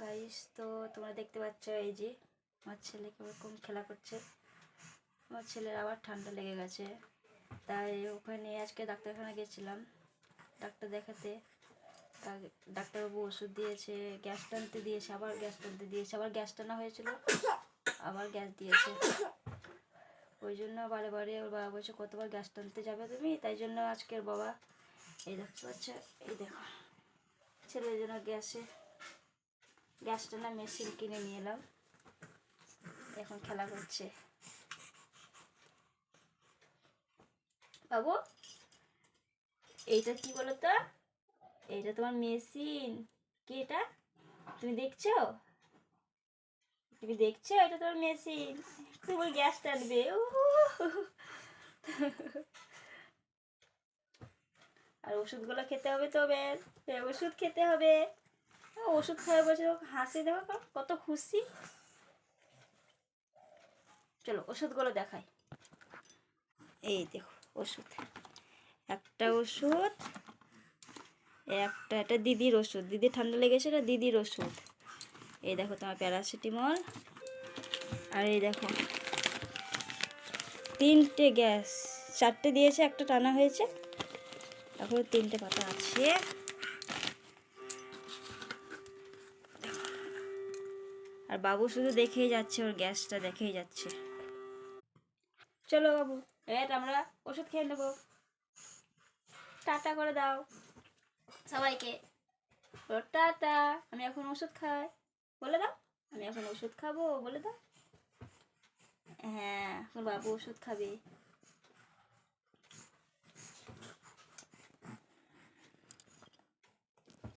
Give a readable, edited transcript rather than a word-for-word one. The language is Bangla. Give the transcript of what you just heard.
গাইস, তো তোমরা দেখতে পাচ্ছ এই যে আমার ছেলে কিরকম খেলা করছে। আমার ছেলের আবার ঠান্ডা লেগে গেছে, তাই ওখানে আজকে ডাক্তারখানা গেছিলাম ডাক্তার দেখাতে। ডাক্তারবাবু ওষুধ দিয়েছে, গ্যাস টানতে দিয়েছে, আবার গ্যাস টানতে দিয়েছে, আবার গ্যাস টানা হয়েছিল, আবার গ্যাস দিয়েছে। ওই জন্য বারে বারে ওর বাবা বলছে কতবার গ্যাস টানতে যাবে তুমি, তাই জন্য আজকের বাবা এই দেখতে পাচ্ছে, এই দেখো ছেলের জন্য গ্যাস টানা মেশিন কিনে নিয়ে এলাম, এখন খেলা করছে। বাবু এইটা কি বলো তো, এইটা তোমার মেশিন কি? এটা তুমি দেখছো, এটা তোমার মেশিন, তুমি গ্যাস টানবে। আর ওষুধগুলো খেতে হবে, তবে ওষুধ খেতে হবে। ওষুধ খাওয়া বলছে, হাসি দেখো কত খুশি। চলো ওষুধগুলো দেখাই। এই দেখো ওষুধ, একটা ওষুধ, এটা দিদির ওষুধ, দিদির ঠান্ডা লেগেছে, এটা দিদির ওষুধ। এই দেখো তোমার প্যারাসিটামল, আর এই দেখো 3টে গ্যাস, 4টে দিয়েছে, একটা টানা হয়েছে, এখন 3টে পাতা আছে। আর বাবু শুধু দেখেই যাচ্ছে, ওর গ্যাসটা দেখেই যাচ্ছে। চলো বাবু, আমরা ওষুধ খেয়ে নেবো, টাটা করে দাও সবাইকে। টাটা, আমি এখন ওষুধ খাই বলে দাও, আমি এখন ওষুধ খাবো বলে দাও। হ্যাঁ, এখন বাবু ওষুধ খাবে।